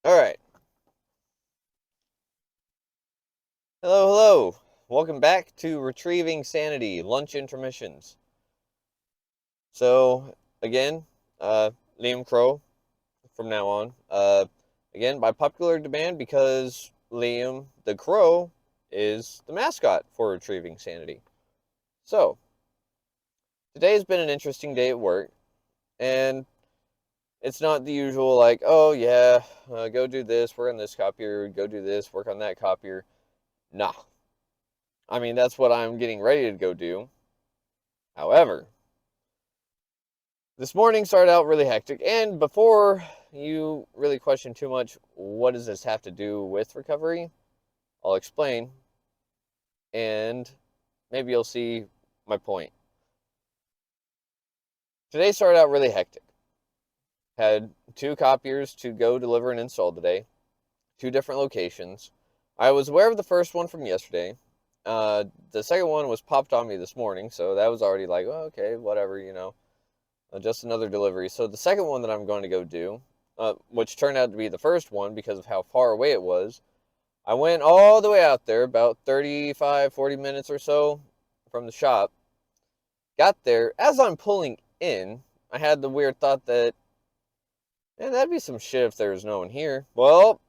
All right. Hello, hello. Welcome back to Retrieving Sanity, Lunch Intermissions. So, again, uh, Liam Crowe from now on. Again, by popular demand because Liam the Crow is the mascot for Retrieving Sanity. So, today's been an interesting day at work, and it's not the usual, like, oh, yeah, go do this, work on this copier, go do this, work on that copier. Nah. I mean, that's what I'm getting ready to go do. However, this morning started out really hectic, and before you really question too much, what does this have to do with recovery? I'll explain, and maybe you'll see my point. Today started out really hectic. Had two copiers to go deliver and install today, two different locations. I was aware of the first one from yesterday. The second one was popped on me this morning, so that was already like, oh, okay, whatever. Just another delivery. So the second one that I'm going to go do, which turned out to be the first one because of how far away it was, I went all the way out there, about 35, 40 minutes or so from the shop. Got there. As I'm pulling in, I had the weird thought that, man, that'd be some shit if there was no one here. Well,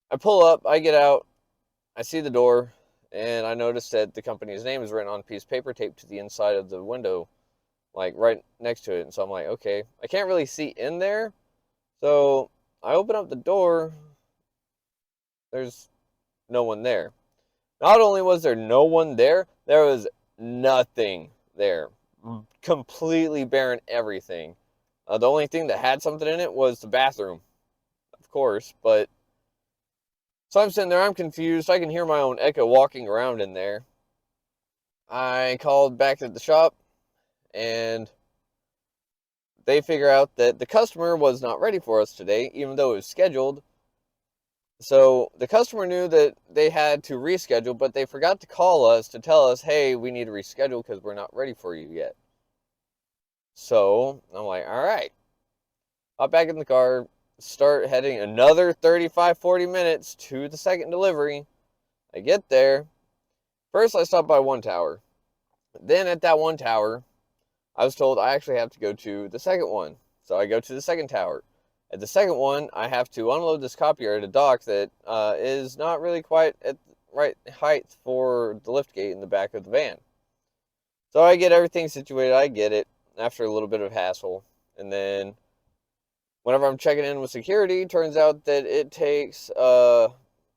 I pull up, I get out, I see the door, and I notice that the company's name is written on a piece of paper taped to the inside of the window, like right next to it. And so I'm like, okay, I can't really see in there. So I open up the door. There's no one there. Not only was there no one there was nothing there. Completely barren everything. The only thing that had something in it was the bathroom, of course. But so I'm sitting there, I'm confused. I can hear my own echo walking around in there. I called back to the shop, and they figure out that the customer was not ready for us today, even though it was scheduled. So the customer knew that they had to reschedule, but they forgot to call us to tell us, hey, we need to reschedule because we're not ready for you yet. So I'm like, all right. Hop back in the car, start heading another 35, 40 minutes to the second delivery. I get there. First, I stop by one tower. Then at that one tower, I was told I actually have to go to the second one. So I go to the second tower. At the second one, I have to unload this copier at a dock that is not really quite at the right height for the lift gate in the back of the van. So I get everything situated. I get it after a little bit of hassle. And then whenever I'm checking in with security, turns out that it takes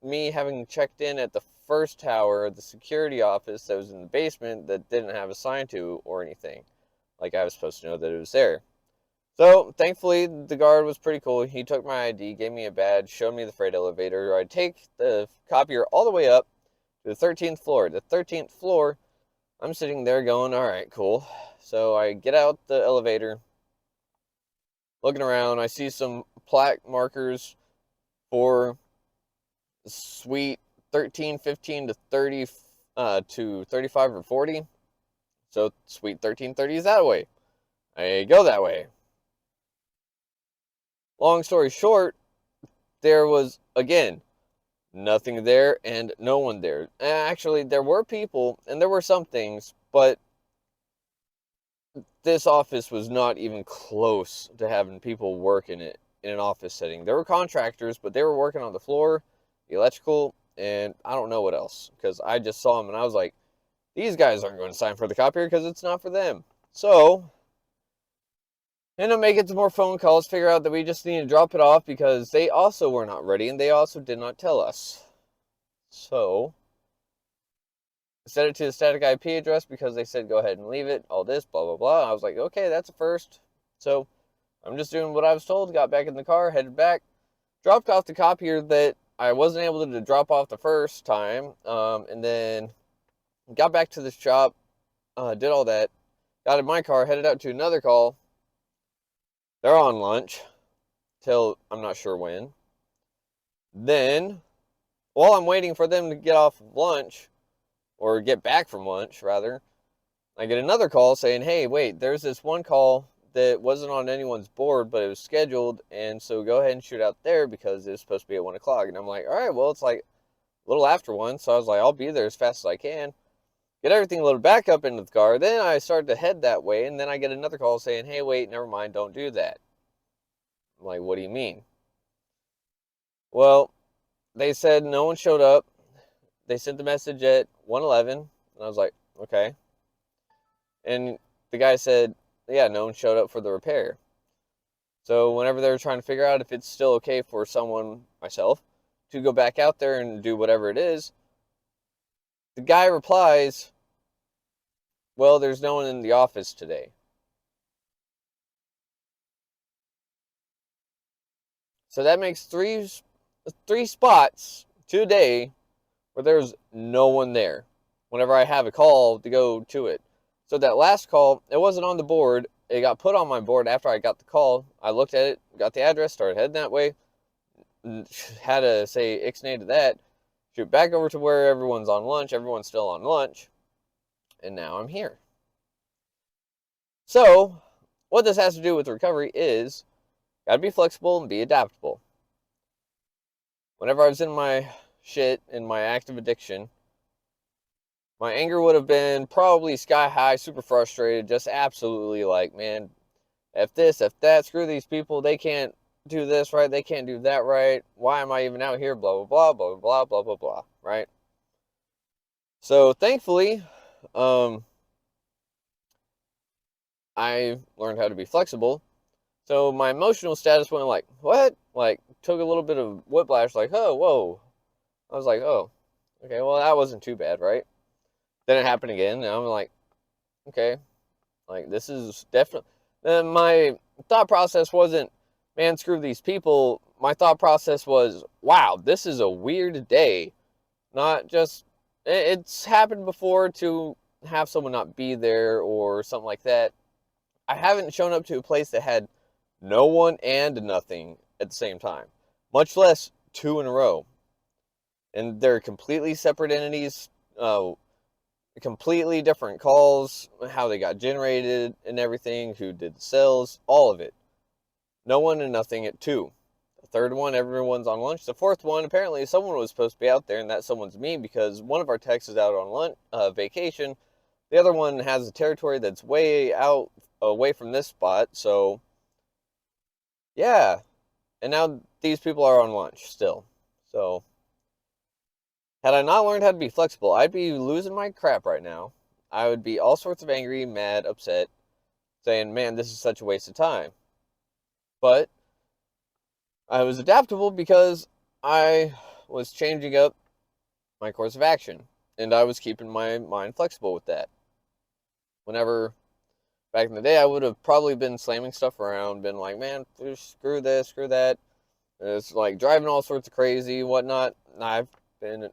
me having checked in at the first tower, the security office that was in the basement that didn't have a sign to or anything. Like I was supposed to know that it was there. So, thankfully, the guard was pretty cool. He took my ID, gave me a badge, showed me the freight elevator. I take the copier all the way up to the 13th floor. The 13th floor, I'm sitting there going, all right, cool. So I get out the elevator, looking around. I see some plaque markers for suite 13, 15 to 30 to 35 or 40. So suite 1330 is that way. I go that way. Long story short, there was, again, nothing there and no one there. Actually, there were people and there were some things, but this office was not even close to having people work in it in an office setting. There were contractors, but they were working on the floor, the electrical, and I don't know what else because I just saw them and I was like, these guys aren't going to sign for the copier because it's not for them. So, end up making some more phone calls, figure out that we just need to drop it off because they also were not ready and they also did not tell us. So, set it to the static IP address because they said go ahead and leave it, all this, blah, blah, blah. I was like, okay, that's a first. So, I'm just doing what I was told, got back in the car, headed back, dropped off the copier that I wasn't able to drop off the first time, and then got back to the shop, did all that, got in my car, headed out to another call. They're on lunch till I'm not sure when. Then, while I'm waiting for them to get off of lunch, or get back from lunch, rather, I get another call saying, hey, wait, there's this one call that wasn't on anyone's board, but it was scheduled, and so go ahead and shoot out there because it was supposed to be at 1 o'clock. And I'm like, all right, well, it's like a little after 1, so I was like, I'll be there as fast as I can. Get everything loaded back up into the car. Then I started to head that way, and then I get another call saying, hey, wait, never mind, don't do that. I'm like, what do you mean? Well, they said no one showed up. They sent the message at 1:11, and I was like, okay. And the guy said, yeah, no one showed up for the repair. So whenever they were trying to figure out if it's still okay for someone, myself, to go back out there and do whatever it is, the guy replies, well, there's no one in the office today. So that makes three spots today where there's no one there whenever I have a call to go to it. So that last call, it wasn't on the board. It got put on my board after I got the call. I looked at it, got the address, started heading that way, had to say ixnay to that, shoot back over to where everyone's on lunch. Everyone's still on lunch, and now I'm here. So what this has to do with recovery is got to be flexible and be adaptable. Whenever I was in my shit, in my active addiction, my anger would have been probably sky high, super frustrated, just absolutely like, man, F this, F that, screw these people, they can't do this right, they can't do that right, why am I even out here, blah, blah, blah, blah, blah, blah, blah, blah, right? So, thankfully, I learned how to be flexible. So, my emotional status went like, what? Like, took a little bit of whiplash, like, oh, whoa. I was like, oh, okay, well, that wasn't too bad, right? Then it happened again, and I'm like, okay, like, this is definitely... my thought process wasn't, man, screw these people. My thought process was, wow, this is a weird day. Not just... It's happened before to have someone not be there or something like that. I haven't shown up to a place that had no one and nothing at the same time, much less 2 in a row. And they're completely separate entities, completely different calls, how they got generated and everything, who did the sales, all of it. No one and nothing at 2. The third one, everyone's on lunch. The fourth one, apparently someone was supposed to be out there, and that someone's me, because one of our techs is out on lunch, vacation. The other one has a territory that's way out, away from this spot, so yeah. And now these people are on lunch still. So had I not learned how to be flexible, I'd be losing my crap right now. I would be all sorts of angry, mad, upset, saying, man, this is such a waste of time. But I was adaptable because I was changing up my course of action, and I was keeping my mind flexible with that. Whenever, back in the day, I would have probably been slamming stuff around, been like, man, screw this, screw that. It's like driving all sorts of crazy, whatnot. I've been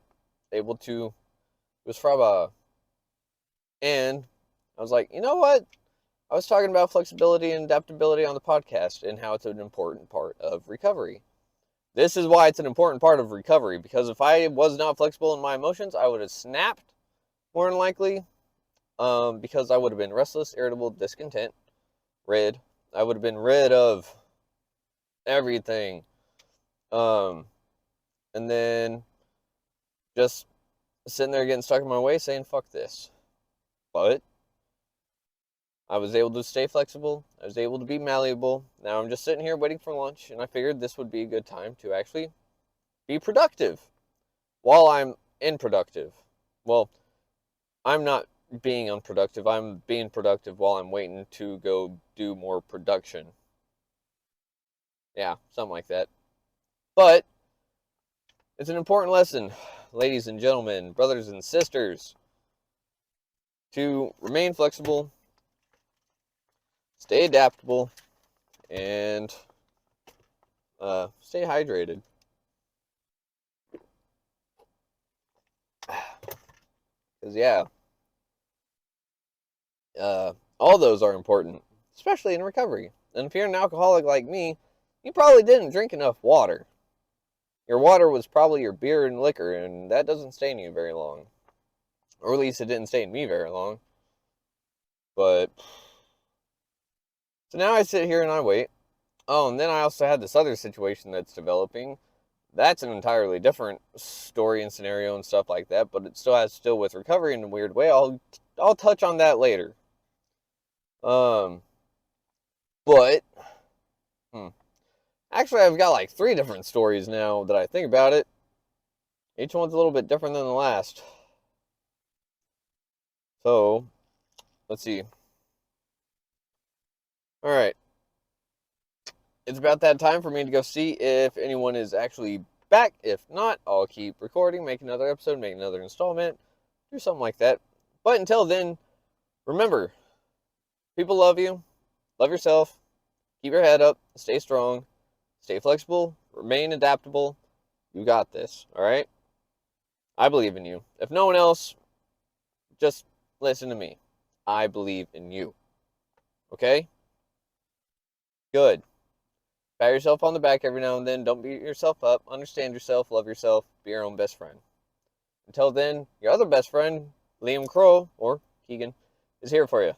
able to, it was Fraba. And I was like, you know what? I was talking about flexibility and adaptability on the podcast and how it's an important part of recovery. This is why it's an important part of recovery, because if I was not flexible in my emotions, I would have snapped, more than likely, because I would have been restless, irritable, discontent, rid. I would have been rid of everything. And then just sitting there getting stuck in my way saying, fuck this. But I was able to stay flexible. I was able to be malleable. Now I'm just sitting here waiting for lunch, and I figured this would be a good time to actually be productive while I'm unproductive. Well, I'm not being unproductive. I'm being productive while I'm waiting to go do more production. Yeah, something like that. But it's an important lesson, ladies and gentlemen, brothers and sisters, to remain flexible, stay adaptable, and stay hydrated. Because, yeah, all those are important, especially in recovery. And if you're an alcoholic like me, you probably didn't drink enough water. Your water was probably your beer and liquor, and that doesn't stain you very long. Or at least it didn't stain me very long. But So now I sit here and I wait. Oh, and then I also had this other situation that's developing. That's an entirely different story and scenario and stuff like that, but it still has to deal with recovery in a weird way. I'll touch on that later. Um, but hmm, actually, I've got like three different stories now that I think about it. Each one's a little bit different than the last. So let's see. All right, it's about that time for me to go see if anyone is actually back. If not, I'll keep recording, make another episode, make another installment, do something like that. But until then, remember, people love you, love yourself, keep your head up, stay strong, stay flexible, remain adaptable. You got this, all right? I believe in you. If no one else, just listen to me. I believe in you. Okay? Good. Pat yourself on the back every now and then. Don't beat yourself up. Understand yourself, love yourself, be your own best friend. Until then, your other best friend, Liam Crowe, or Keegan, is here for you.